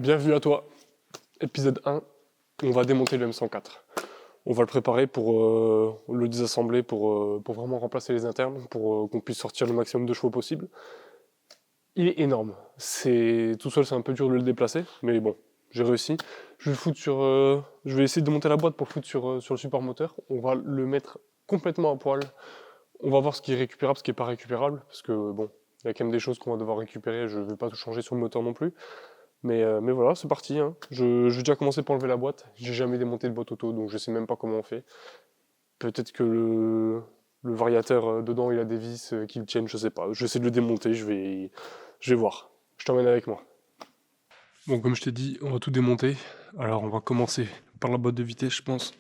Bienvenue à toi, épisode 1, on va démonter le M104. On va le préparer pour le désassembler, pour vraiment remplacer les internes, pour qu'on puisse sortir le maximum de chevaux possible. Il est énorme, tout seul c'est un peu dur de le déplacer, mais bon, j'ai réussi. Je vais essayer de démonter la boîte pour le foutre sur le support moteur. On va le mettre complètement à poil. On va voir ce qui est récupérable, ce qui n'est pas récupérable, parce que bon, il y a quand même des choses qu'on va devoir récupérer, je ne vais pas tout changer sur le moteur non plus. Mais voilà, c'est parti. Hein. Je vais déjà commencer par enlever la boîte. J'ai jamais démonté de boîte auto, donc je sais même pas comment on fait. Peut-être que le variateur dedans, il a des vis qui le tiennent, je sais pas. Je vais essayer de le démonter, je vais voir. Je t'emmène avec moi. Bon, comme je t'ai dit, on va tout démonter. Alors, on va commencer par la boîte de vitesse, je pense.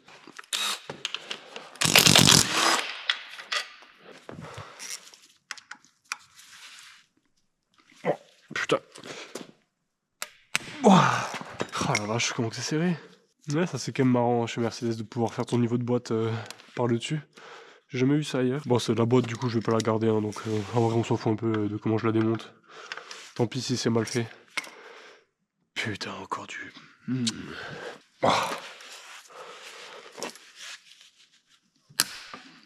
Oh, putain. Oh la vache, comment que c'est serré. Ouais, ça c'est quand même marrant chez Mercedes de pouvoir faire ton niveau de boîte par le dessus. J'ai jamais vu ça ailleurs. Bon, c'est la boîte, du coup, je vais pas la garder, hein, donc en vrai, on s'en fout un peu de comment je la démonte. Tant pis si c'est mal fait. Putain, encore du... Oh.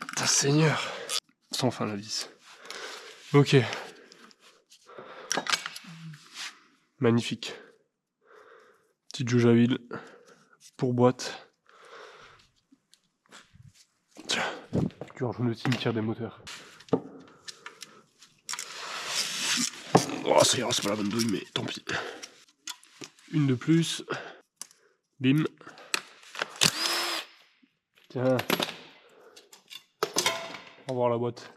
Putain, Seigneur. Sans fin la vis. Ok. Magnifique. Petite jauge à huile. Pour boîte. Tiens. Tu rejoins le cimetière des moteurs. Oh, ça ira, c'est pas la bonne douille, mais tant pis. Une de plus. Bim. Tiens. Au revoir la boîte.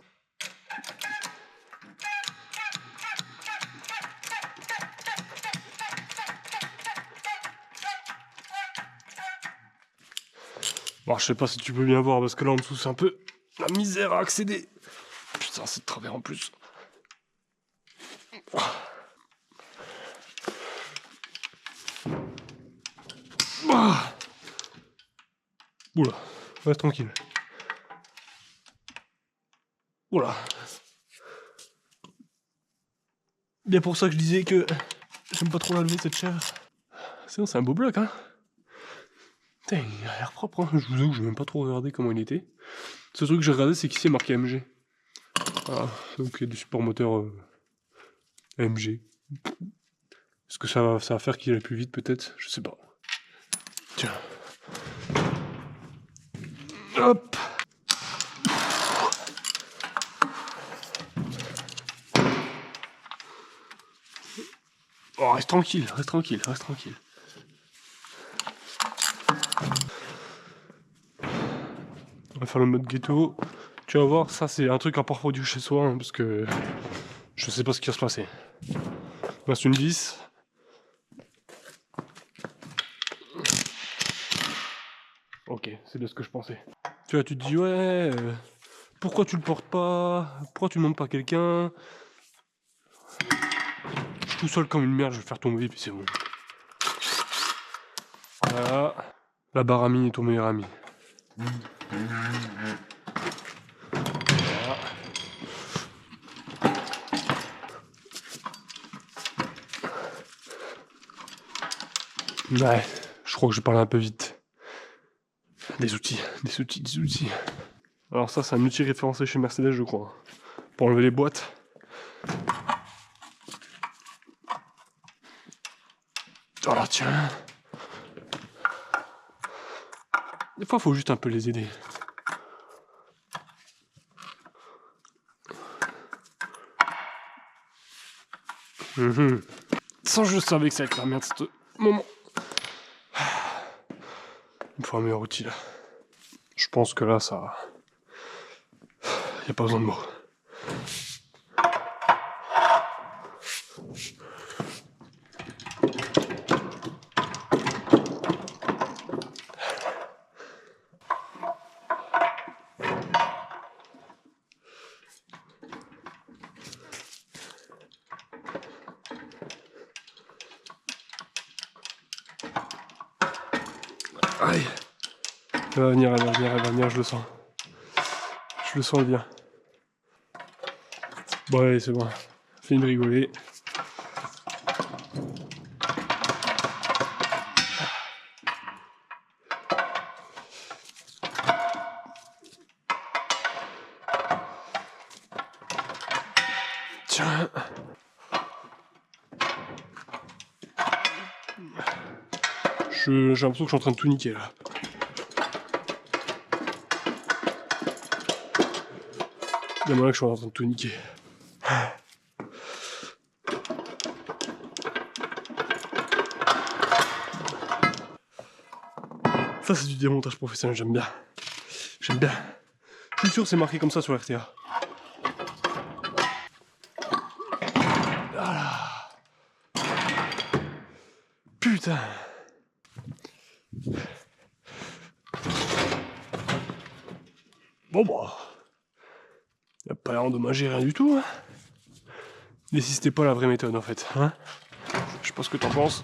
Bon, je sais pas si tu peux bien voir parce que là en dessous c'est un peu la misère à accéder. Putain, c'est de travers en plus. Oula, reste tranquille. Oula. Bien pour ça que je disais que j'aime pas trop la lever cette chair. Sinon c'est un beau bloc, hein. Putain, il a l'air propre, hein. Je vous avoue que j'ai même pas trop regardé comment il était. Ce truc que j'ai regardé, c'est qu'ici il est marqué AMG. Voilà, donc il y a du support moteur AMG. Est-ce que ça va faire qu'il aille plus vite peut-être? Je sais pas. Tiens. Hop. Oh, reste tranquille, reste tranquille, reste tranquille. On va faire le mode ghetto. Tu vas voir, ça c'est un truc à part produit chez soi, hein, parce que je sais pas ce qui va se passer. Il reste une vis. Ok, c'est de ce que je pensais. Tu vois, tu te dis, ouais, pourquoi tu le portes pas? Pourquoi tu demandes pas quelqu'un? Je suis tout seul comme une merde, je vais le faire tomber, puis c'est bon. Voilà. La baramine est ton meilleur ami. Ouais, je crois que je parle un peu vite. Des outils. Alors ça, c'est un outil référencé chez Mercedes, je crois. Pour enlever les boîtes. Voilà, tiens. Des fois, il faut juste un peu les aider. Sans je savais que ça allait être la merde, ce moment. Il me faut un meilleur outil, là. Je pense que là, ça... Y a pas besoin de mots. Aïe. Elle va venir, je le sens. Je le sens bien. Bon, allez, c'est bon. Fini de rigoler. J'ai l'impression que je suis en train de tout niquer là. Il y a moyen que je suis en train de tout niquer. Ça c'est du démontage professionnel, j'aime bien. J'aime bien. Je suis sûr que c'est marqué comme ça sur RTA. Voilà. Putain. Bon bah. Il a pas l'air endommagé rien du tout. Hein. Mais si c'était pas la vraie méthode en fait. Hein, je sais pas ce que t'en penses.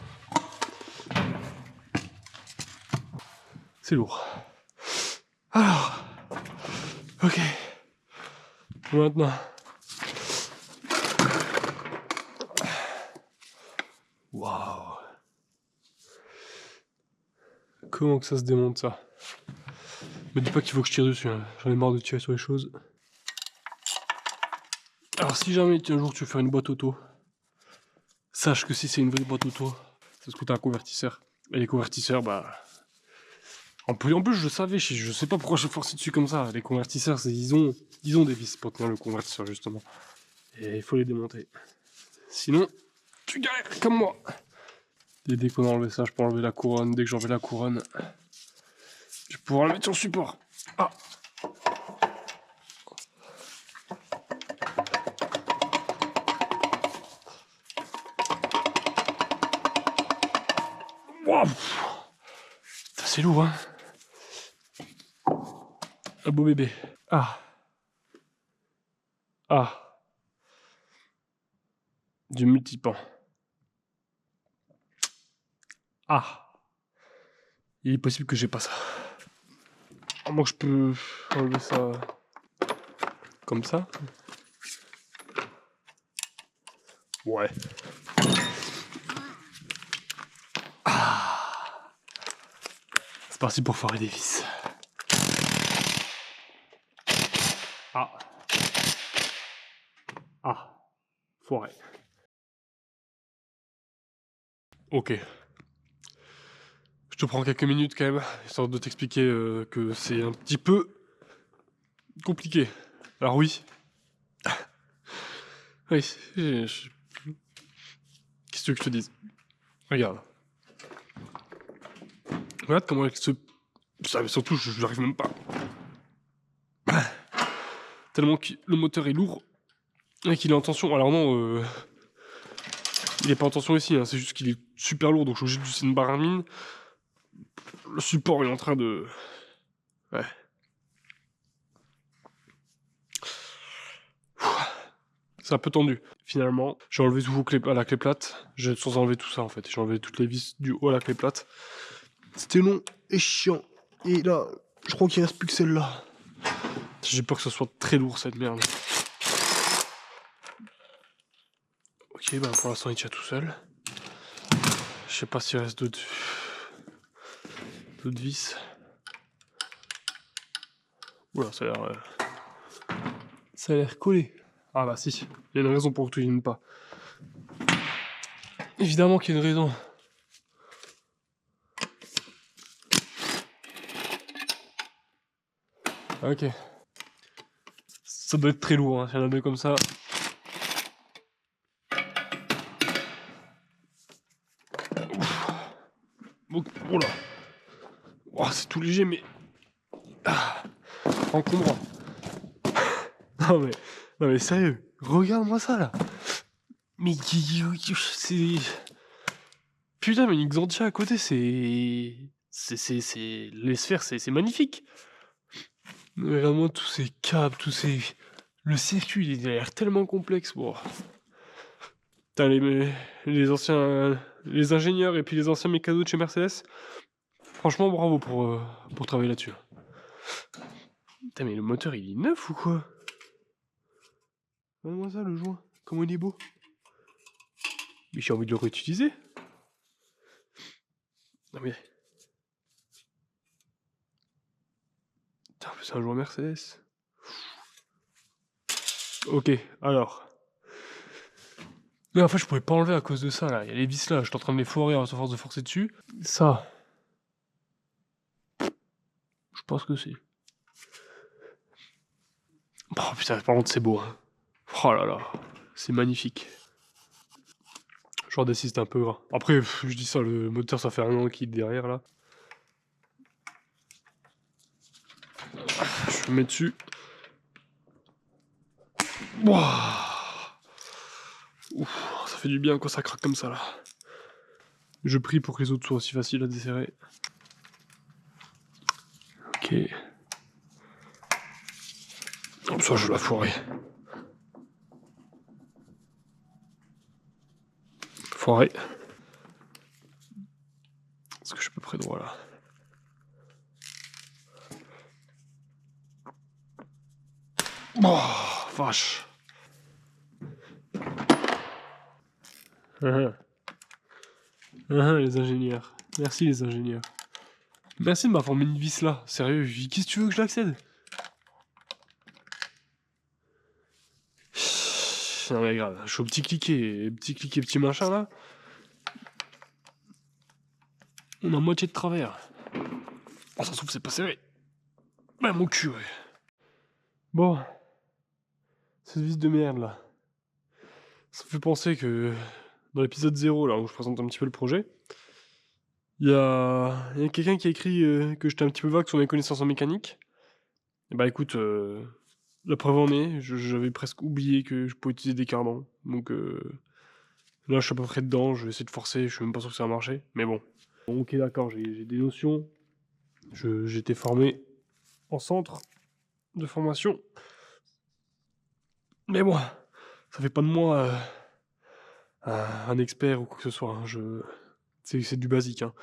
C'est lourd. Alors. Ok. Maintenant. Waouh. Comment que ça se démonte ça? Me dis pas qu'il faut que je tire dessus, hein. J'en ai marre de tirer sur les choses. Alors si jamais un jour tu veux faire une boîte auto, sache que si c'est une vraie boîte auto, c'est parce que t'as un convertisseur. Et les convertisseurs, bah... En plus je le savais, je sais pas pourquoi je forcé dessus comme ça. Les convertisseurs, ils ont des vis pour tenir le convertisseur justement. Et il faut les démonter. Sinon, tu galères comme moi. Et dès qu'on a enlevé ça, je peux enlever la couronne. Dès que j'enlève la couronne, je vais pouvoir la mettre sur le support. Ah. Wow. Ça c'est lourd, hein. Un beau bébé. Ah. Ah. Du multipan. Ah. Il est possible que j'ai pas ça. Moi que je peux enlever ça comme ça. Ouais. Ah. C'est parti pour foirer des vis. Ah. Ah. Foiré. Ok. Je te prends quelques minutes quand même, histoire de t'expliquer que c'est un petit peu compliqué. Alors oui. Oui, qu'est-ce que tu veux que je te dise? Regarde. Regarde comment elle se... Ça, mais surtout, je n'arrive même pas. Tellement que le moteur est lourd et qu'il est en tension. Alors non, il est pas en tension ici, hein, c'est juste qu'il est super lourd, donc je suis obligé d'utiliser une barre à mine. Le support est en train de... Ouais. C'est un peu tendu. Finalement, j'ai enlevé tout à la clé plate. J'ai sans enlever tout ça en fait. J'ai enlevé toutes les vis du haut à la clé plate. C'était long et chiant. Et là, je crois qu'il reste plus que celle-là. J'ai peur que ce soit très lourd cette merde. Ok, bah pour l'instant il tient tout seul. Je sais pas s'il reste d'autres vis. Oula, ça a l'air collé. Ah bah si, il y a une raison pour que tu viennes pas. Évidemment qu'il y a une raison. Ok. Ça doit être très lourd, hein. Il y en a deux comme ça. Oh là. Oh, c'est tout léger, mais... Ah, encombrant. Non mais sérieux, regarde-moi ça là. Mais c'est... Putain, mais une Xantia à côté, c'est... Les sphères, c'est magnifique. Vraiment, tous ces câbles, le circuit, il a l'air tellement complexe. Bon. Putain, les anciens... Les ingénieurs et puis les anciens mécanos de chez Mercedes, franchement, bravo pour travailler là-dessus. Putain, mais le moteur, il est neuf ou quoi? Regarde-moi ça, le joint. Comment il est beau. Mais j'ai envie de le réutiliser. Non mais... Putain, c'est un joint Mercedes. Ok, alors... Mais en fait, je pouvais pas enlever à cause de ça, là. Il y a les vis là, je suis en train de les foirer à force de forcer dessus. Ça, pense que c'est. Oh putain, par contre, c'est beau. Hein. Oh là là, c'est magnifique. Genre D6, c'est un peu gras. Après, je dis ça, le moteur, ça fait un an qu'il est derrière là. Je me mets dessus. Ouah. Ouf, ça fait du bien quand ça craque comme ça là. Je prie pour que les autres soient aussi faciles à desserrer. Ok. Comme ça, je vais la foirer. Foirer. Est-ce que je peux près droit là? Oh, vache. Les ingénieurs. Merci les ingénieurs. Merci de m'avoir mis une vis là. Sérieux, qu'est-ce que tu veux que je l'accède? Non mais grave, je suis au petit cliquet, petit machin là. On a moitié de travers. Oh, ça se trouve, c'est pas serré. Bah, mon cul, ouais. Bon. Cette vis de merde là. Ça me fait penser que dans l'épisode 0, là, où je présente un petit peu le projet, il y a quelqu'un qui a écrit que j'étais un petit peu vague sur mes connaissances en mécanique. Et bah écoute, la preuve en est, j'avais presque oublié que je pouvais utiliser des cardans. Donc là, je suis à peu près dedans, je vais essayer de forcer, je suis même pas sûr que ça va marcher. Mais bon. Bon ok, d'accord, j'ai des notions. J'ai été formé en centre de formation. Mais bon, ça fait pas de moi un expert ou quoi que ce soit. Hein. C'est du basique. Hein.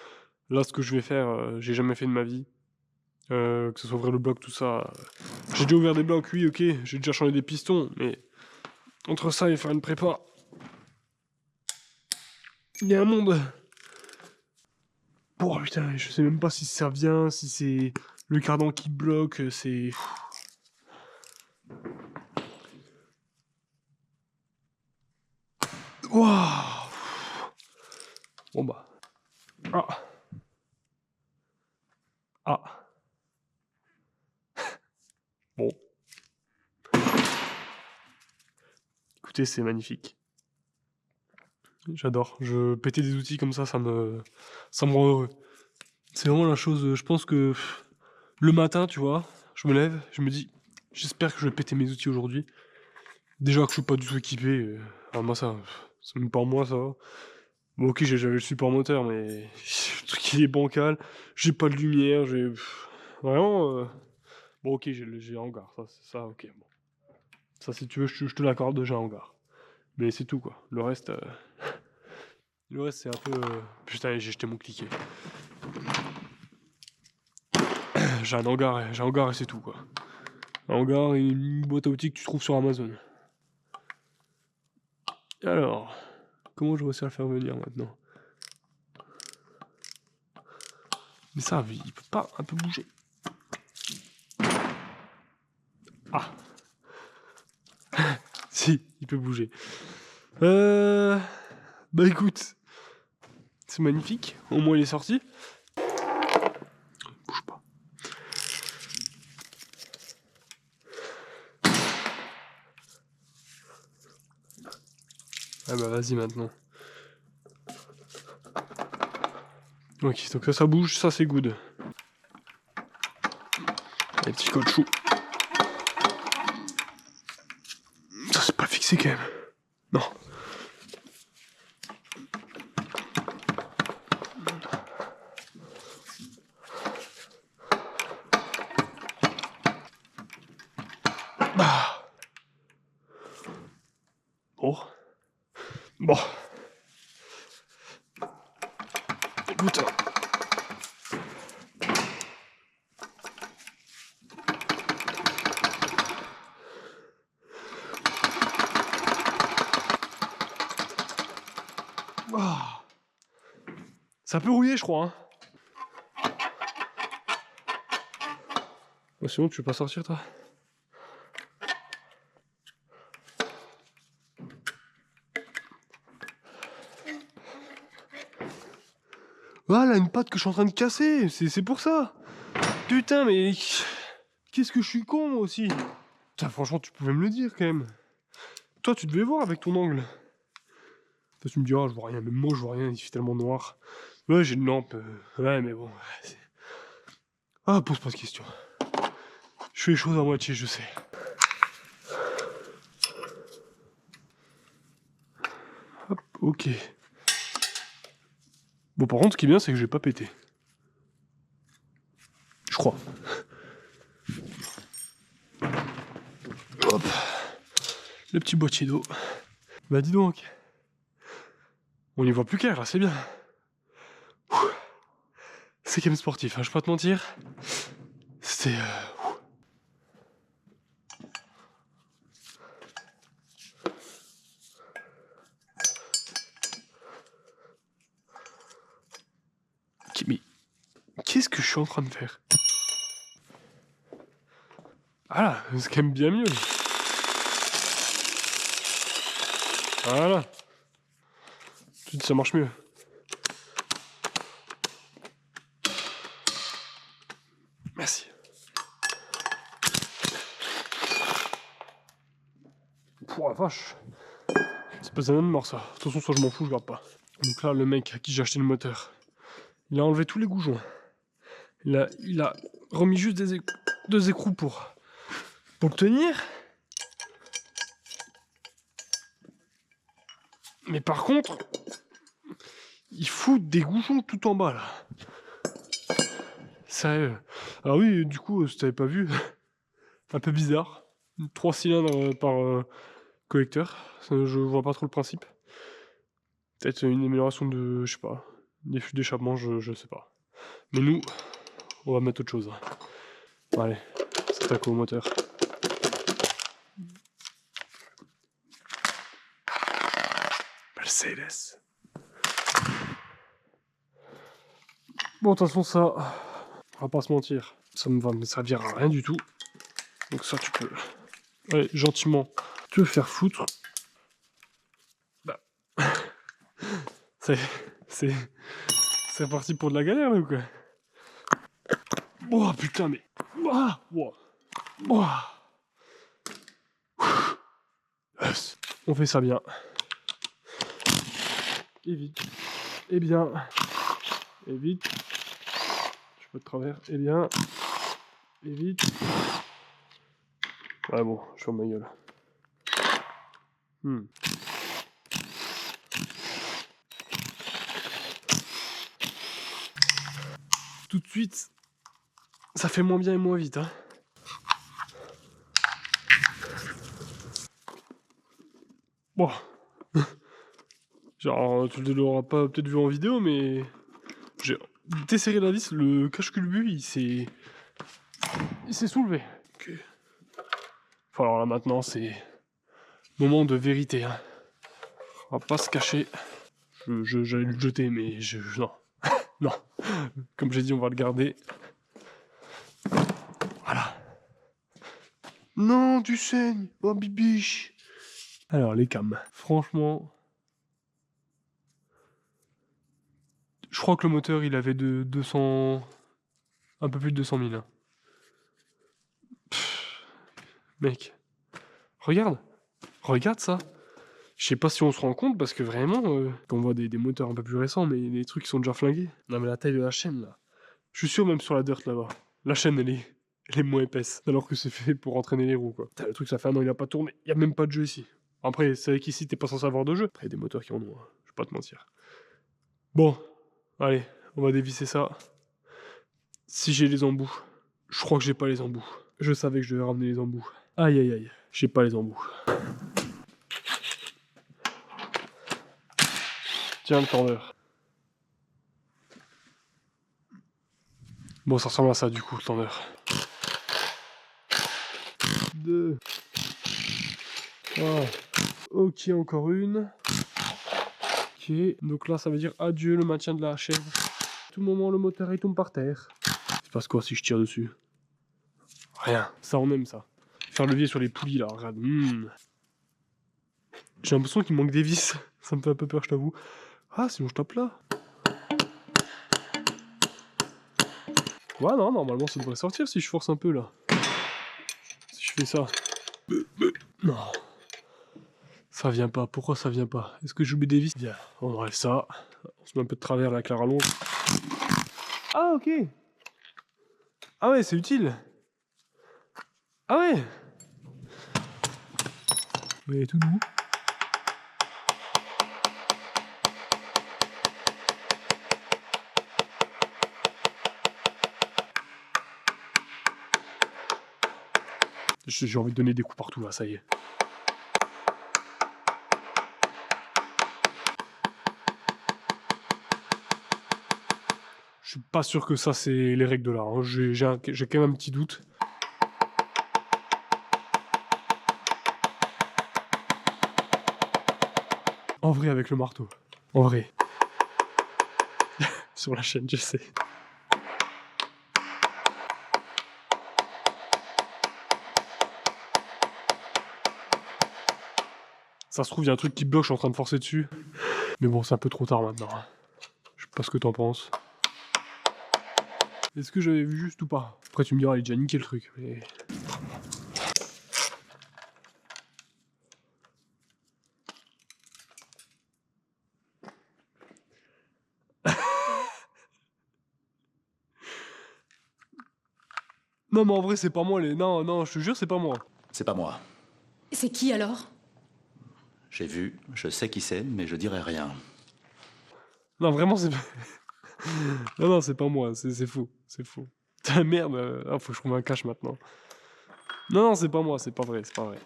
Là, ce que je vais faire, j'ai jamais fait de ma vie. Que ce soit ouvrir le bloc, tout ça. J'ai déjà ouvert des blocs, oui, ok. J'ai déjà changé des pistons, mais entre ça et faire une prépa, il y a un monde. Oh putain, je sais même pas si ça vient, si c'est le cardan qui bloque, c'est. Waouh. Bon bah. Ah. Ah. Bon. Écoutez, c'est magnifique. J'adore. Péter des outils comme ça me rend heureux. C'est vraiment la chose, je pense que le matin, tu vois, je me lève, je me dis, j'espère que je vais péter mes outils aujourd'hui. Déjà que je suis pas du tout équipé, moi ça, c'est même pas moi ça va. Bon ok, j'avais le support moteur, mais le truc il est bancal, j'ai pas de lumière, vraiment... Bon ok, j'ai un hangar, ça ok, bon. Ça si tu veux, je te l'accorde, j'ai un hangar. Mais c'est tout quoi, le reste... Le reste c'est un peu... Putain, j'ai jeté mon cliquet. J'ai un hangar et c'est tout quoi. Un hangar et une boîte à outils que tu trouves sur Amazon. Alors, comment je réussis à le faire venir maintenant? Mais ça, il peut pas un peu bouger. Ah. Si, il peut bouger. Bah écoute, c'est magnifique. Au moins il est sorti. Bouge pas. Ah bah vas-y maintenant. Ok, donc ça bouge, ça c'est good. Les petits caoutchoucs. Ça c'est pas fixé quand même. Non. Ah. Bon. Bon. Écoute. Ah. Ça peut rouiller, je crois. Hein. Oh, sinon, tu veux pas sortir, toi? Voilà, une patte que je suis en train de casser. C'est pour ça. Putain, mais... Qu'est-ce que je suis con, moi aussi. Putain, franchement, tu pouvais me le dire, quand même. Toi, tu devais voir avec ton angle. Toi, tu me dis, oh, je vois rien. Même moi, je vois rien, il fait tellement noir. Ouais, j'ai une lampe. Ouais, mais bon... Ah, pose pas de questions. Je fais les choses à moitié, je sais. Hop, ok. Bon, par contre, ce qui est bien, c'est que j'ai pas pété. Je crois. Hop. Le petit boîtier d'eau. Bah dis donc. On y voit plus clair, là, c'est bien. C'est quand même sportif, hein, je vais pas te mentir. C'était... Mais qu'est-ce que je suis en train de faire? Ah là, c'est quand même bien mieux. Voilà. Tout ça marche mieux. Merci. Pour la vache. C'est pas un de mort ça. De toute façon, soit je m'en fous, je garde pas. Donc là, le mec à qui j'ai acheté le moteur, il a enlevé tous les goujons. Il a remis juste deux écrous pour le tenir. Mais par contre, il fout des goujons tout en bas là. Sérieux. Alors oui, du coup, si t'avais pas vu, un peu bizarre. 3 cylindres par collecteur. Ça, je vois pas trop le principe. Peut-être une amélioration de, je sais pas, des flux d'échappement, je sais pas. Mais nous, on va mettre autre chose. Allez, c'est tac au moteur. Mercedes. Bon, de toute façon, ça, on va pas se mentir, ça me va me servir à rien du tout. Donc ça, tu peux, allez, gentiment, te faire foutre. Bah, c'est parti pour de la galère, là, ou quoi? Oh, putain, mais... Ah, wow. Oh. On fait ça bien. Et vite. Et bien. Et vite. Je peux de travers. Et bien. Et vite. Ouais bon, je ferme ma gueule. Tout de suite, ça fait moins bien et moins vite, hein. Bon. Genre, tu ne l'auras pas peut-être vu en vidéo, mais... J'ai desserré la vis, le cache-culbu, il s'est soulevé. Okay. Enfin, alors là, maintenant, c'est... Moment de vérité, hein. On va pas se cacher. J'allais le jeter, mais non. Non. Comme j'ai dit, on va le garder. Voilà. Non, tu saignes. Oh, bibiche. Alors, les cams. Franchement... Je crois que le moteur, il avait de 200... Un peu plus de 200 000. Hein. Pff, mec. Regarde. Regarde ça. Je sais pas si on se rend compte, parce que vraiment, quand on voit des moteurs un peu plus récents, mais les trucs qui sont déjà flingués. Non mais la taille de la chaîne, là. Je suis sûr, même sur la dirt, là-bas. La chaîne, elle est moins épaisse. Alors que c'est fait pour entraîner les roues, quoi. Putain, le truc, ça fait un an, il a pas tourné. Il y a même pas de jeu ici. Après, c'est vrai qu'ici, t'es pas censé avoir de jeu. Après, il y a des moteurs qui en ont, hein. Je vais pas te mentir. Bon. Allez, on va dévisser ça. Si j'ai les embouts. Je crois que j'ai pas les embouts. Je savais que je devais ramener les embouts. Aïe, aïe, aïe. J'ai pas les embouts. Tiens, le tendeur. Bon, ça ressemble à ça, du coup, le tendeur. 2. Ah. Ok, encore une. Ok, donc là, ça veut dire adieu le maintien de la chaîne. À tout moment, le moteur, il tombe par terre. Il se passe quoi si je tire dessus? Rien. Ça, on aime ça. Faire levier sur les poulies, là, regarde. J'ai l'impression qu'il manque des vis. Ça me fait un peu peur, je t'avoue. Ah, sinon je tape là. Ouais, non, normalement ça devrait sortir si je force un peu là. Si je fais ça. Non. Ça vient pas. Pourquoi ça vient pas? Est-ce que j'oublie des vis? Bien, on enlève ça. On se met un peu de travers là avec la rallonge. Ah, ok. Ah ouais, c'est utile. Ah ouais. Mais tout doux. J'ai envie de donner des coups partout là, ça y est. Je suis pas sûr que ça c'est les règles de l'art. Hein. J'ai quand même un petit doute. En vrai avec le marteau. En vrai. Sur la chaîne, je sais. Ça se trouve, il y a un truc qui bloque, je suis en train de forcer dessus. Mais bon, c'est un peu trop tard maintenant. Je sais pas ce que t'en penses. Est-ce que j'avais vu juste ou pas? Après, tu me diras, il est déjà niqué le truc. Mais... Non, mais en vrai, c'est pas moi les. Non, non, je te jure, c'est pas moi. C'est pas moi. C'est qui alors? J'ai vu, je sais qui c'est, mais je dirai rien. Non, vraiment, c'est pas. Non, non, c'est pas moi, c'est faux. C'est faux. Putain, merde, ah, faut que je trouve un cache maintenant. Non, non, c'est pas moi, c'est pas vrai, c'est pas vrai.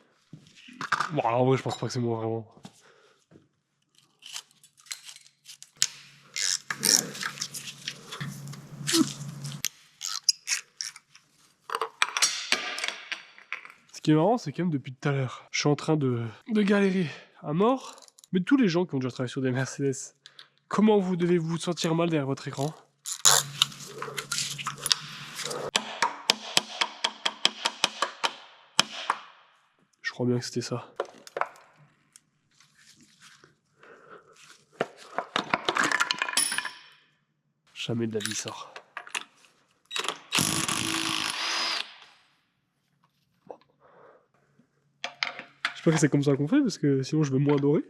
Bon, alors, en vrai, je pense pas que c'est moi vraiment. Ce qui est marrant, c'est quand même depuis tout à l'heure, je suis en train de galérer à mort. Mais tous les gens qui ont déjà travaillé sur des Mercedes, comment vous devez vous sentir mal derrière votre écran? Je crois bien que c'était ça. Jamais de la vie sort. J'espère que c'est comme ça qu'on fait, parce que sinon je vais moins adorer.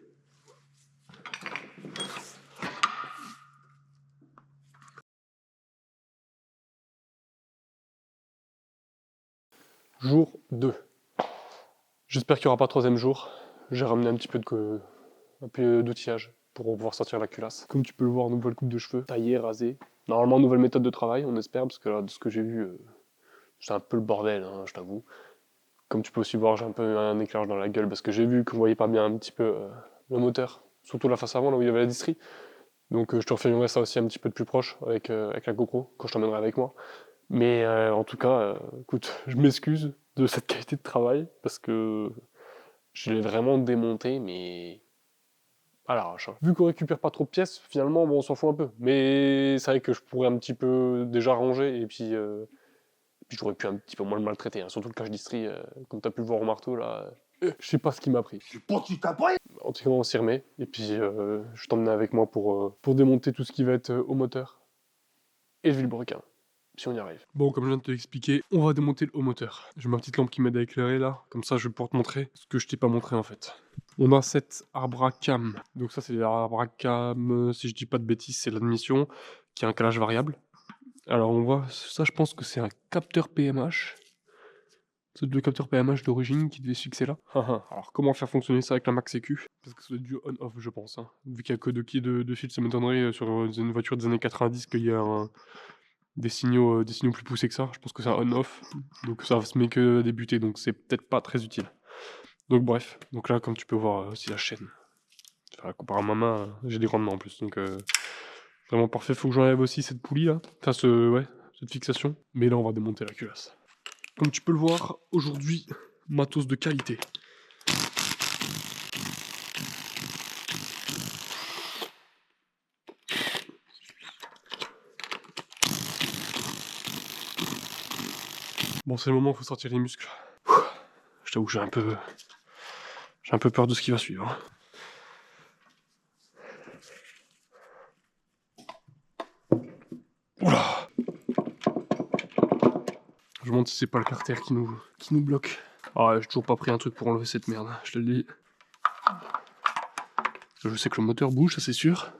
Jour 2. J'espère qu'il n'y aura pas troisième jour. J'ai ramené un petit peu d'outillage pour pouvoir sortir la culasse. Comme tu peux le voir, nouvelle coupe de cheveux, taillée, rasée. Normalement, nouvelle méthode de travail, on espère, parce que là, de ce que j'ai vu, c'est un peu le bordel, hein, je t'avoue. Comme tu peux aussi voir, j'ai un peu un éclairage dans la gueule, parce que j'ai vu qu'on voyait pas bien un petit peu le moteur. Surtout la face avant, là où il y avait la distrie. Donc je te refilmerai ça aussi un petit peu de plus proche avec la GoPro, quand je t'emmènerai avec moi. Mais en tout cas, écoute, je m'excuse de cette qualité de travail, parce que je l'ai vraiment démonté, mais à l'arrache. Hein. Vu qu'on récupère pas trop de pièces, finalement, bon, on s'en fout un peu. Mais c'est vrai que je pourrais un petit peu déjà ranger, et puis j'aurais pu un petit peu moins le maltraiter. Hein. Surtout le cache distri, comme tu as pu le voir au marteau, là, je sais pas ce qui m'a pris. C'est pas qui t'a pris. En tout cas, on s'y remet, et puis je t'emmène avec moi pour démonter tout ce qui va être au moteur et le vilebrequin. Si on y arrive. Bon, comme je viens de te l'expliquer, on va démonter le haut moteur. J'ai ma petite lampe qui m'aide à éclairer là, comme ça je vais pouvoir te montrer ce que je t'ai pas montré en fait. On a cette Arbracam, donc ça c'est l'Arbracam, si je dis pas de bêtises, c'est l'admission, qui a un calage variable. Alors on voit, ça je pense que c'est un capteur PMH. C'est le capteur PMH d'origine qui devait se fixer là. Alors comment faire fonctionner ça avec la Max EQ? Parce que ça doit être du on-off je pense. Hein. Vu qu'il y a que deux quilles de fil, ça m'étonnerait sur une voiture des années 90 qu'il y a des signaux plus poussés que ça. Je pense que c'est un on-off, donc ça se met que à débuter, donc c'est peut-être pas très utile. Donc bref, donc là comme tu peux voir aussi la chaîne. Enfin, comparé à ma main, j'ai des rendements en plus, donc vraiment parfait. Faut que j'enlève aussi cette poulie là, enfin cette fixation. Mais là on va démonter la culasse. Comme tu peux le voir, aujourd'hui, matos de qualité. Bon, c'est le moment où il faut sortir les muscles. Je t'avoue que j'ai un peu peur de ce qui va suivre. Hein. Oula! Je me demande si c'est pas le carter qui nous bloque. Ah ouais, j'ai toujours pas pris un truc pour enlever cette merde, je te le dis. Je sais que le moteur bouge, ça c'est sûr.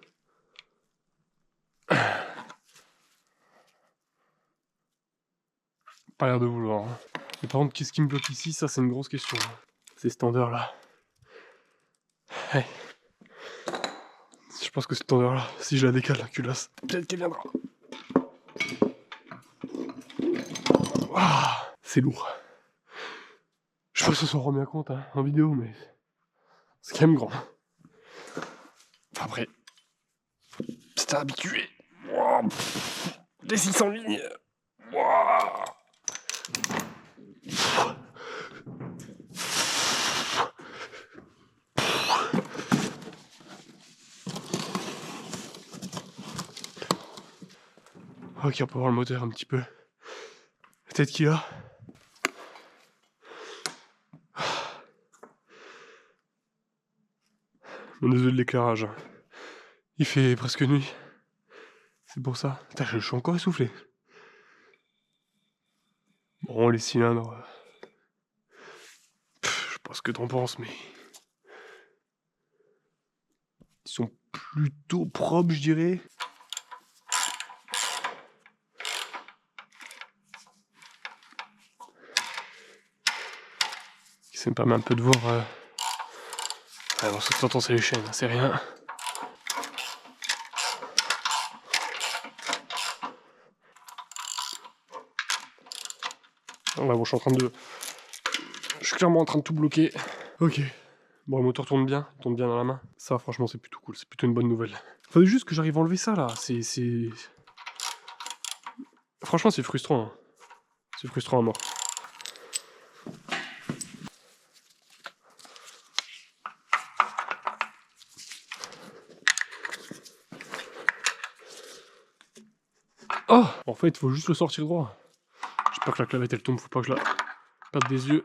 Pas l'air de vouloir. Hein. Mais par contre, qu'est-ce qui me bloque ici? Ça, c'est une grosse question. C'est ce tendeur là. Ouais. Je pense que ce tendeur là, si je la décale, la culasse, peut-être qu'elle viendra. Ah, c'est lourd. Je sais pas si on s'en rend bien compte hein, en vidéo, mais c'est quand même grand. Après, si t'es habitué. Wow. Les 600 lignes. Wow. Ok, on peut voir le moteur un petit peu. Peut-être qu'il a. Mon neveu de l'éclairage. Il fait presque nuit. C'est pour ça. Putain, je suis encore essoufflé. Bon, les cylindres. Je sais pas ce que t'en penses, mais. Ils sont plutôt propres, je dirais. Ça me permet un peu de voir. Ah bon, ce que t'entends, c'est les chaînes, c'est rien. Là, bon, je suis clairement en train de tout bloquer. Ok. Bon, le moteur tourne bien dans la main. Ça, franchement, c'est plutôt cool, c'est plutôt une bonne nouvelle. Faudrait juste que j'arrive à enlever ça, là. Franchement, c'est frustrant. Hein. C'est frustrant à mort. Oh, en fait, il faut juste le sortir droit. J'espère que la clavette, elle tombe, faut pas que je la perde des yeux.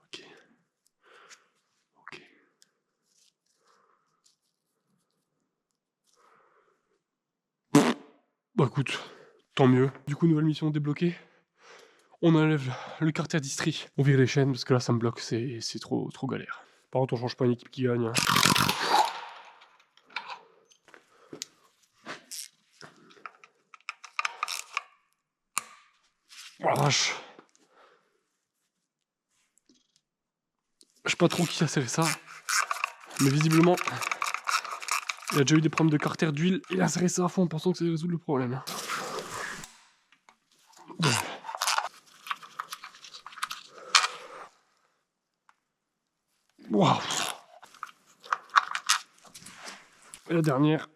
Ok. Ok. Bah écoute, tant mieux. Du coup, nouvelle mission débloquée. On enlève le carter distri. On vire les chaînes parce que là, ça me bloque, c'est trop galère. Par contre, on change pas une équipe qui gagne. Hein. Oh la vache. Je sais pas trop qui a serré ça. Mais visiblement, il a déjà eu des problèmes de carter d'huile. Il a serré ça à fond en pensant que ça allait résoudre le problème. Waouh. Et la dernière.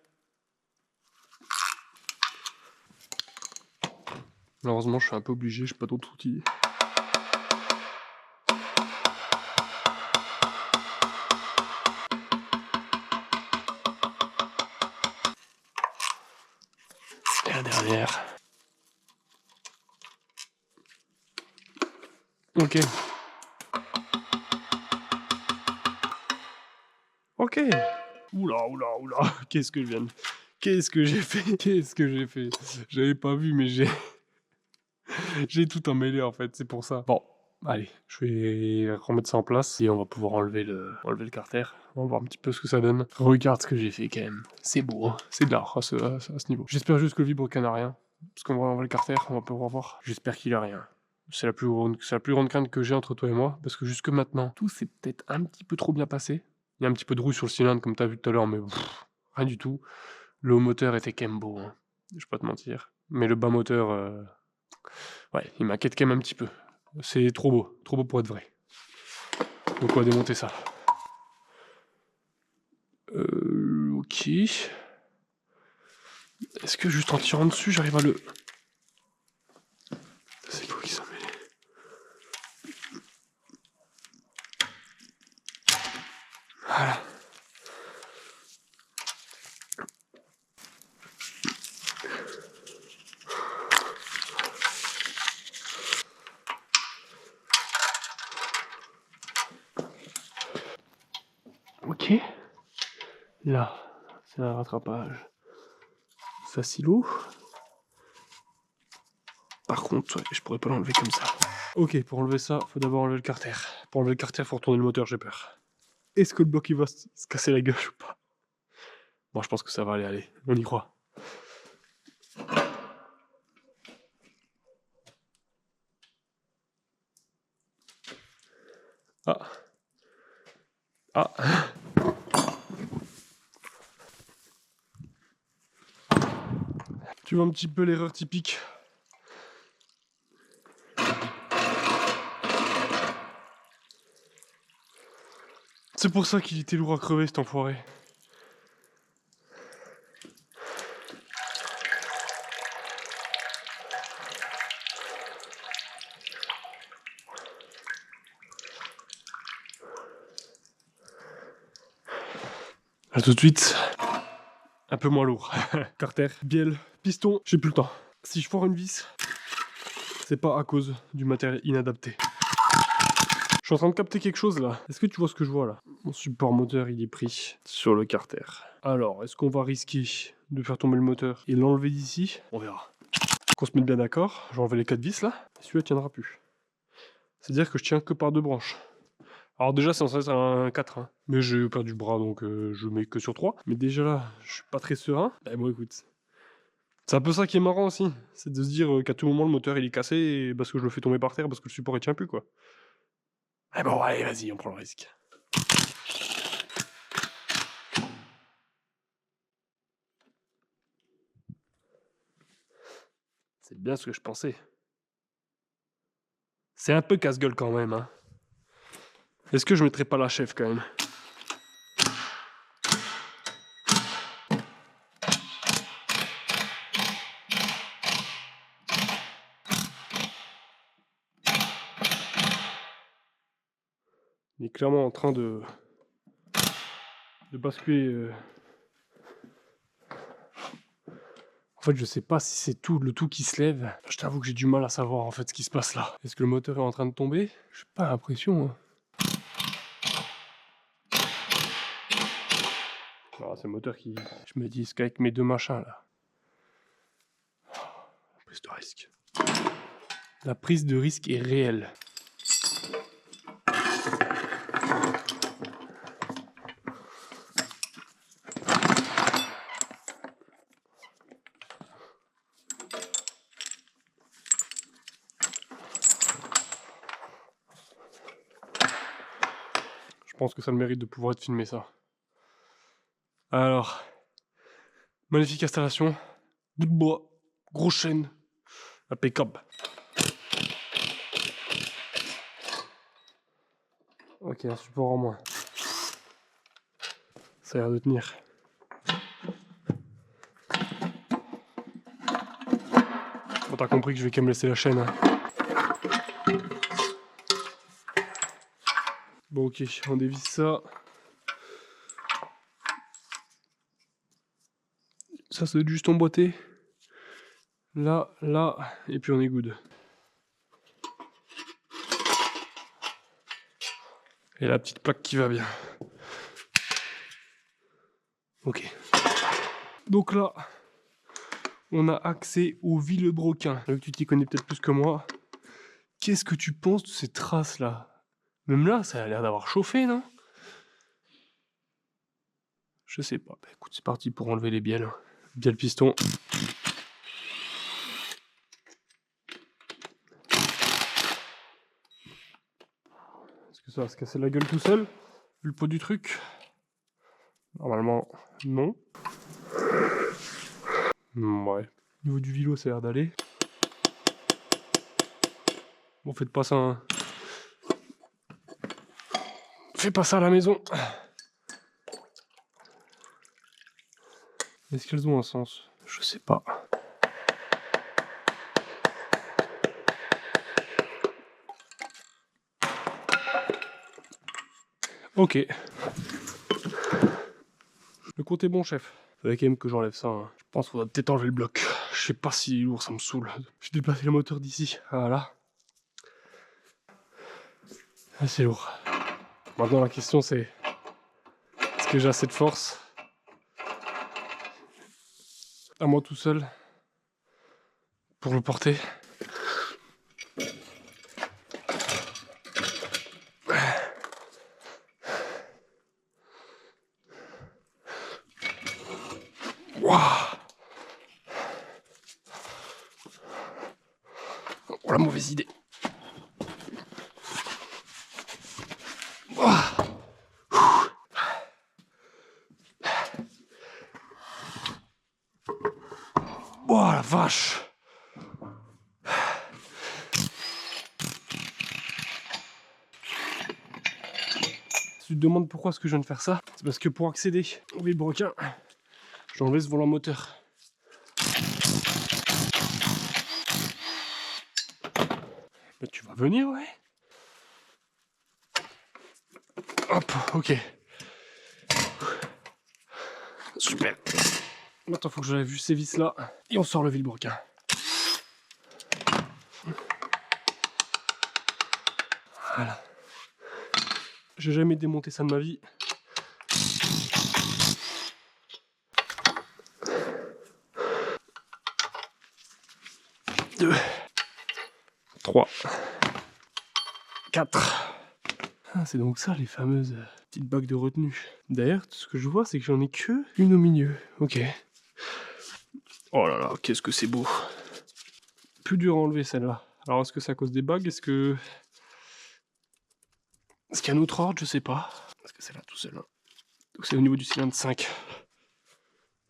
Malheureusement, je suis un peu obligé, j'ai pas d'autres outils. Et la dernière. Ok. Ok. Oula. Qu'est-ce que je viens de... Qu'est-ce que j'ai fait? J'avais pas vu, mais j'ai tout emmêlé en fait, c'est pour ça. Bon, allez, je vais remettre ça en place et on va pouvoir enlever le carter. On va voir un petit peu ce que ça donne. Regarde ce que j'ai fait quand même. C'est beau, hein. C'est de l'art à ce niveau. J'espère juste que le vibrocan a rien. Parce qu'on va enlever le carter, on va pouvoir voir. J'espère qu'il a rien. C'est la plus grande crainte que j'ai entre toi et moi. Parce que jusque maintenant, tout s'est peut-être un petit peu trop bien passé. Il y a un petit peu de rouille sur le cylindre comme tu as vu tout à l'heure, mais rien du tout. Le haut moteur était quand même beau, hein. Je vais pas te mentir. Mais le bas moteur, ouais, il m'inquiète quand même un petit peu. C'est trop beau pour être vrai. Donc on va démonter ça. Ok. Est-ce que juste en tirant dessus, j'arrive à le... C'est quoi qui s'en mêle? Voilà. Ok. Là, c'est un rattrapage. Ça silo. Par contre, ouais, je pourrais pas l'enlever comme ça. Ok, pour enlever ça, faut d'abord enlever le carter. Pour enlever le carter, faut retourner le moteur, j'ai peur. Est-ce que le bloc il va se casser la gueule ou pas? Bon, je pense que ça va aller, allez, on y croit. Ah. Ah. Tu vois un petit peu l'erreur typique. C'est pour ça qu'il était lourd à crever cet enfoiré. A tout de suite. Un peu moins lourd. Carter, bielle, piston, j'ai plus le temps. Si je foire une vis, c'est pas à cause du matériel inadapté. Je suis en train de capter quelque chose là. Est-ce que tu vois ce que je vois là? Mon support moteur il est pris sur le carter. Alors, est-ce qu'on va risquer de faire tomber le moteur et l'enlever d'ici? On verra. Qu'on se mette bien d'accord. J'ai enlevé les 4 vis là. Celui-là tiendra plus. C'est-à-dire que je tiens que par 2 branches. Alors déjà c'est censé être un 4, hein. Mais j'ai perdu le bras donc je mets que sur 3. Mais déjà là, je suis pas très serein. Eh bon écoute. C'est un peu ça qui est marrant aussi. C'est de se dire qu'à tout moment le moteur il est cassé et parce que je le fais tomber par terre parce que le support il tient plus quoi. Eh bon allez vas-y on prend le risque. C'est bien ce que je pensais. C'est un peu casse-gueule quand même, hein. Est-ce que je mettrais pas la chef quand même? Il est clairement en train de basculer. En fait, je sais pas si c'est tout le tout qui se lève. Je t'avoue que j'ai du mal à savoir en fait ce qui se passe là. Est-ce que le moteur est en train de tomber? J'ai pas l'impression. Hein. Ah, c'est le moteur qui. Je me dis qu'avec mes deux machins là. La prise de risque. La prise de risque est réelle. Je pense que ça a le mérite de pouvoir être filmé ça. Alors, magnifique installation, bout de bois, grosse chaîne, impeccable. Ok, un support en moins. Ça a l'air de tenir. Bon, t'as compris que je vais quand même laisser la chaîne. Hein. Bon, ok, on dévisse ça. Ça, c'est juste emboîté. Là, là, et puis on est good. Et la petite plaque qui va bien. Ok. Donc là, on a accès au Villebroquin. Là, tu t'y connais peut-être plus que moi. Qu'est-ce que tu penses de ces traces là? Même là, ça a l'air d'avoir chauffé, non? Je sais pas. Bah, écoute, c'est parti pour enlever les bielles. Bielle piston. Est-ce que ça va se casser la gueule tout seul? Vu le poids du truc? Normalement, non. Ouais. Au niveau du vélo, ça a l'air d'aller. Bon, faites pas ça, hein. Fais pas ça à la maison. Est-ce qu'elles ont un sens? Je sais pas. Ok. Le compte est bon, chef. Faudrait quand même que j'enlève ça. Hein. Je pense qu'il faudrait peut-être enlever le bloc. Je sais pas si lourd, ça me saoule. J'ai déplacé le moteur d'ici. Voilà. Ah, c'est lourd. Maintenant, la question c'est... Est-ce que j'ai assez de force? À moi tout seul. Pour le porter. Ouah. Oh la mauvaise idée. Ouah. Oh la vache. Si tu te demandes pourquoi est-ce que je viens de faire ça, c'est parce que pour accéder au vilebrequin, je dois enlever ce volant moteur. Mais tu vas venir, ouais. Hop, ok. Super. Maintenant, il faut que j'enlève vu ces vis là et on sort le vilebrequin. Voilà. J'ai jamais démonté ça de ma vie. 2, 3, 4. Ah, c'est donc ça les fameuses petites bagues de retenue. D'ailleurs, tout ce que je vois, c'est que j'en ai que une au milieu. Ok. Oh là là, qu'est-ce que c'est beau. Plus dur à enlever celle-là. Alors, est-ce que c'est à cause des bagues? Est-ce qu'il y a un autre ordre? Je sais pas. Est-ce que c'est là tout seul? Donc c'est au niveau du cylindre 5.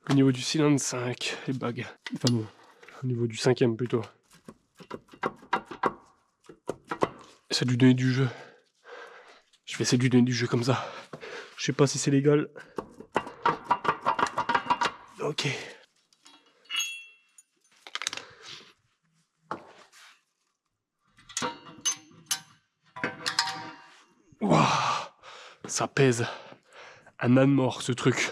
Au niveau du cylindre 5, les bagues. Enfin non, au niveau du 5ème plutôt. Ça a dû donner du jeu. Je vais essayer de lui donner du jeu comme ça. Je sais pas si c'est légal. Ok. Waouh, ça pèse. Un âne mort ce truc.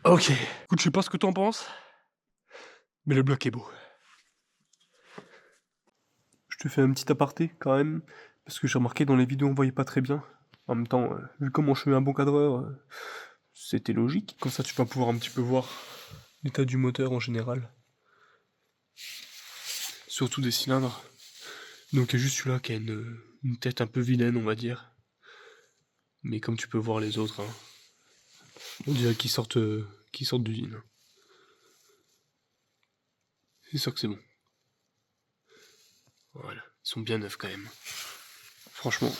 Ok. Écoute, je sais pas ce que t'en penses, mais le bloc est beau. Je te fais un petit aparté quand même, parce que j'ai remarqué dans les vidéos on voyait pas très bien. En même temps, vu comment je suis un bon cadreur, c'était logique. Comme ça tu vas pouvoir un petit peu voir l'état du moteur en général. Surtout des cylindres. Donc il y a juste celui-là qui a une tête un peu vilaine, on va dire. Mais comme tu peux voir les autres, hein, on dirait qu'ils sortent d'usine. C'est sûr que c'est bon. Voilà, ils sont bien neufs quand même. Franchement,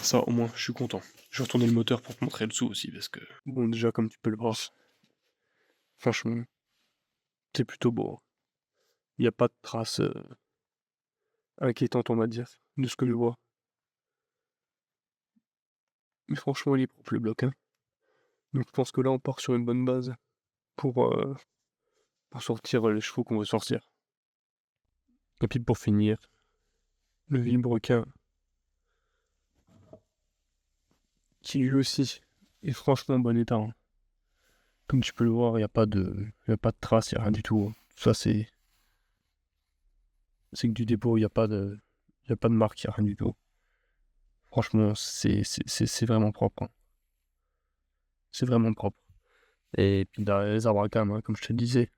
ça au moins, je suis content. Je vais retourner le moteur pour te montrer le dessous aussi, parce que... Bon, déjà, comme tu peux le voir, franchement, c'est plutôt beau. Il n'y a pas de traces inquiétantes, on va dire, de ce que je vois. Mais franchement, il est propre le bloc, hein. Donc je pense que là, on part sur une bonne base pour sortir les chevaux qu'on veut sortir. Et puis pour finir, le vilebrequin, qui lui aussi est franchement en bon état, hein. Comme tu peux le voir, il n'y a pas de traces, il n'y a rien du tout, hein. Ça, c'est que du dépôt, il n'y a pas de marque, il n'y a rien du tout. Franchement, c'est vraiment propre, hein. C'est vraiment propre. Et puis derrière les arbres à cames, hein, comme je te disais.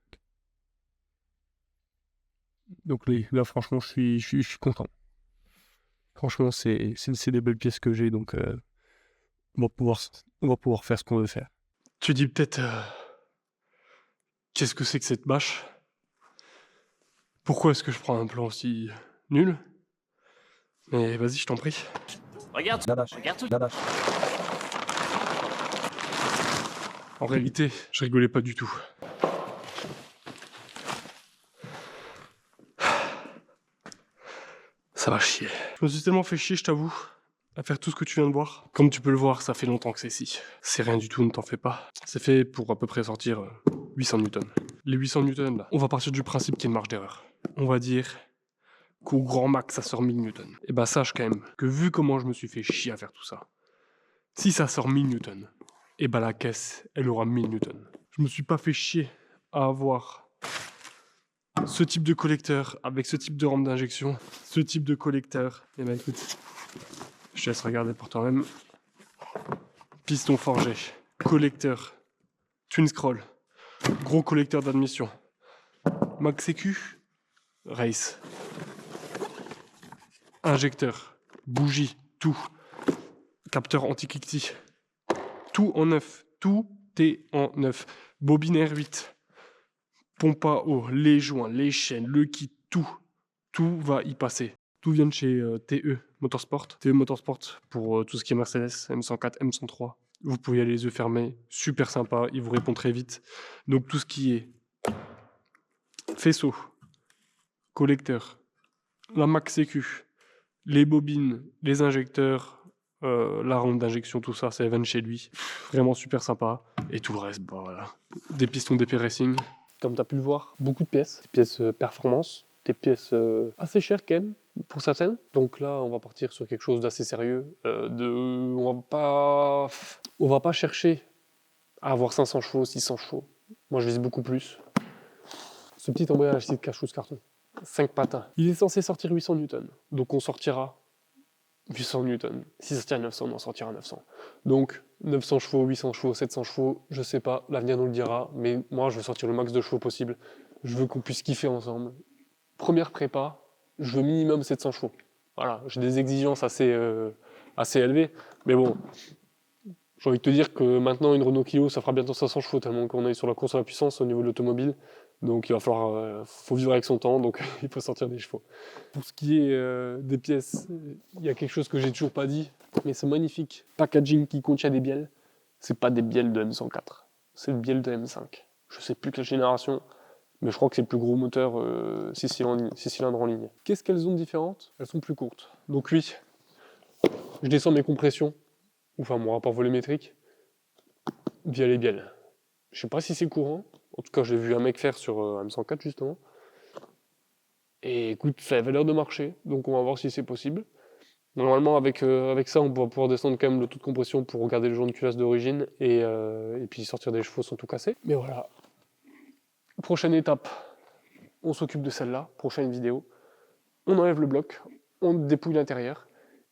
Donc là, franchement, je suis content. Franchement, c'est des belles pièces que j'ai, donc on va pouvoir faire ce qu'on veut faire. Tu dis peut-être, qu'est-ce que c'est que cette bâche? Pourquoi est-ce que je prends un plan aussi nul? Mais vas-y, je t'en prie. Regarde, regarde tout. En réalité, je rigolais pas du tout. Ça va chier. Je me suis tellement fait chier, je t'avoue, à faire tout ce que tu viens de voir. Comme tu peux le voir, ça fait longtemps que c'est ici. C'est rien du tout, ne t'en fais pas. C'est fait pour à peu près sortir 800 newtons. Les 800 newtons, là, on va partir du principe qu'il y a une marge d'erreur. On va dire qu'au grand max, ça sort 1000 newtons. Et bah sache quand même que vu comment je me suis fait chier à faire tout ça, si ça sort 1000 newtons, et bah la caisse, elle aura 1000 newtons. Je me suis pas fait chier à avoir ce type de collecteur avec ce type de rampe d'injection, ce type de collecteur. Et bah écoute, je te laisse regarder pour toi-même. Piston forgé, collecteur, twin scroll, gros collecteur d'admission, max sécu, race, injecteur, bougie, tout, capteur anti-cliquetis, tout en neuf, tout est en neuf. Bobine R8, pompe à eau, les joints, les chaînes, le kit, tout va y passer. Tout vient de chez TE Motorsport. TE Motorsport pour tout ce qui est Mercedes, M104, M103. Vous pouvez aller les yeux fermés, super sympa, ils vous répondent très vite. Donc tout ce qui est faisceau, collecteur, la Max Sécu, les bobines, les injecteurs, la rampe d'injection, tout ça, ça vient de chez lui. Vraiment super sympa. Et tout le reste, bah voilà. Des pistons d'épée racing. Comme tu as pu le voir, beaucoup de pièces. Des pièces performance, des pièces assez chères quand même, pour certaines. Donc là, on va partir sur quelque chose d'assez sérieux. On va pas chercher à avoir 500 chevaux, 600 chevaux. Moi, je vise beaucoup plus. Ce petit embrayage ici de cache-sous carton. 5 patins. Il est censé sortir 800 newtons. Donc on sortira 800 newtons. Si ça tient à 900, on en sortira 900. Donc 900 chevaux, 800 chevaux, 700 chevaux, je sais pas, l'avenir nous le dira. Mais moi, je veux sortir le max de chevaux possible. Je veux qu'on puisse kiffer ensemble. Première prépa, je veux minimum 700 chevaux. Voilà, j'ai des exigences assez élevées. Mais bon, j'ai envie de te dire que maintenant, une Renault Clio, ça fera bientôt 500 chevaux, tellement qu'on est sur la course à la puissance au niveau de l'automobile. Donc il va falloir, faut vivre avec son temps, donc il faut sortir des chevaux. Pour ce qui est des pièces, il y a quelque chose que j'ai toujours pas dit, mais c'est magnifique. Packaging qui contient des bielles, c'est pas des bielles de M104, c'est des bielles de M5. Je sais plus quelle génération, mais je crois que c'est le plus gros moteur 6 cylindres en ligne. Qu'est-ce qu'elles ont de différentes? Elles sont plus courtes. Donc oui, je descends mes compressions, enfin mon rapport volumétrique, via les bielles. Je sais pas si c'est courant. En tout cas, j'ai vu un mec faire sur M104 justement. Et écoute, ça avait l'air de marcher, donc on va voir si c'est possible. Normalement, avec ça, on va pouvoir descendre quand même le taux de compression pour garder le joint de culasse d'origine et puis sortir des chevaux sans tout casser. Mais voilà. Prochaine étape, on s'occupe de celle-là. Prochaine vidéo. On enlève le bloc, on dépouille l'intérieur.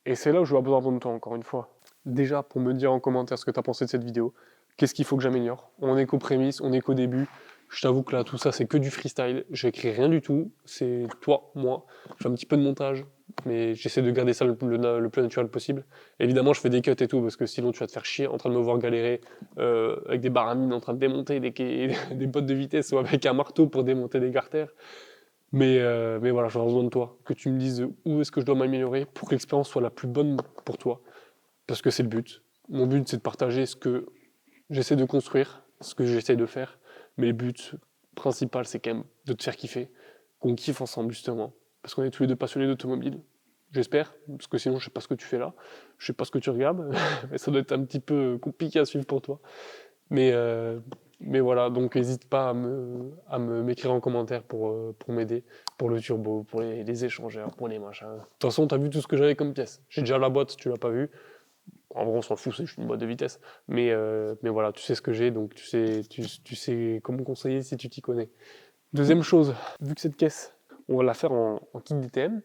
Et c'est là où je vais avoir besoin de toi, encore une fois. Déjà, pour me dire en commentaire ce que tu as pensé de cette vidéo. Qu'est-ce qu'il faut que j'améliore? On est qu'aux prémices, on est qu'au début. Je t'avoue que là, tout ça, c'est que du freestyle. J'écris rien du tout. C'est toi, moi. Je fais un petit peu de montage, mais j'essaie de garder ça le plus naturel possible. Évidemment, je fais des cuts et tout, parce que sinon, tu vas te faire chier en train de me voir galérer avec des baramines en train de démonter des bottes de vitesse ou avec un marteau pour démonter des garters. Mais voilà, j'ai besoin de toi. Que tu me dises où est-ce que je dois m'améliorer pour que l'expérience soit la plus bonne pour toi. Parce que c'est le but. Mon but, c'est de partager ce que j'essaie de construire, ce que j'essaie de faire, mais le but principal, c'est quand même de te faire kiffer, qu'on kiffe ensemble justement, parce qu'on est tous les deux passionnés d'automobile, j'espère, parce que sinon je sais pas ce que tu fais là, je sais pas ce que tu regardes, mais ça doit être un petit peu compliqué à suivre pour toi. Mais voilà, donc n'hésite pas à m'écrire en commentaire pour m'aider, pour le turbo, pour les échangeurs, pour les machins. De toute façon, t'as vu tout ce que j'avais comme pièce. J'ai déjà la boîte, tu l'as pas vu. En vrai, on s'en fout, c'est juste une boîte de vitesse. Mais voilà, tu sais ce que j'ai, donc tu sais comment conseiller si tu t'y connais. Deuxième chose, vu que cette caisse, on va la faire en kit DTM.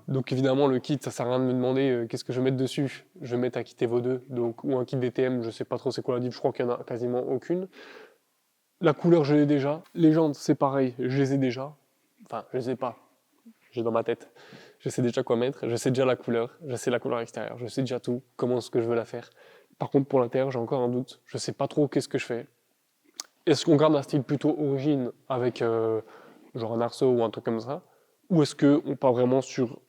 Donc évidemment, le kit, ça sert à rien de me demander qu'est-ce que je vais mettre dessus. Je vais mettre un kit Evo 2, donc, ou un kit DTM, je sais pas trop c'est quoi la diff, je crois qu'il n'y en a quasiment aucune. La couleur, je l'ai déjà. Les jantes, c'est pareil, je les ai déjà. Enfin, je les ai pas. J'ai dans ma tête. Je sais déjà quoi mettre, je sais déjà la couleur, je sais la couleur extérieure, je sais déjà tout, comment est-ce que je veux la faire. Par contre, pour l'intérieur, j'ai encore un doute. Je sais pas trop qu'est-ce que je fais. Est-ce qu'on garde un style plutôt origine avec genre un arceau ou un truc comme ça? Ou est-ce qu'on part vraiment sur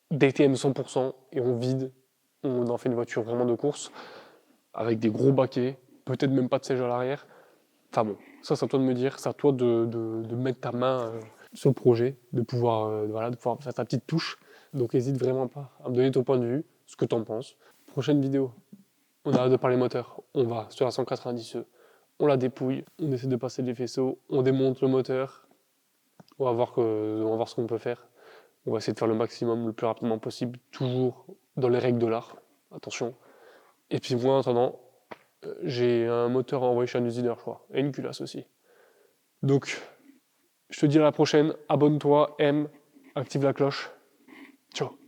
DTM 100% et on vide, on en fait une voiture vraiment de course avec des gros baquets, peut-être même pas de siège à l'arrière. Enfin bon, ça c'est à toi de me dire, c'est à toi de mettre ta main sur le projet, de pouvoir faire ta petite touche. Donc n'hésite vraiment pas à me donner ton point de vue, ce que tu en penses. Prochaine vidéo, on arrête de parler moteur, on va sur la 190E, on la dépouille, on essaie de passer les faisceaux, on démonte le moteur, on va voir ce qu'on peut faire. On va essayer de faire le maximum le plus rapidement possible, toujours dans les règles de l'art, attention. Et puis moi en attendant, j'ai un moteur à envoyer chez un usineur, je crois, et une culasse aussi. Donc, je te dis à la prochaine, abonne-toi, aime, active la cloche. Ciao.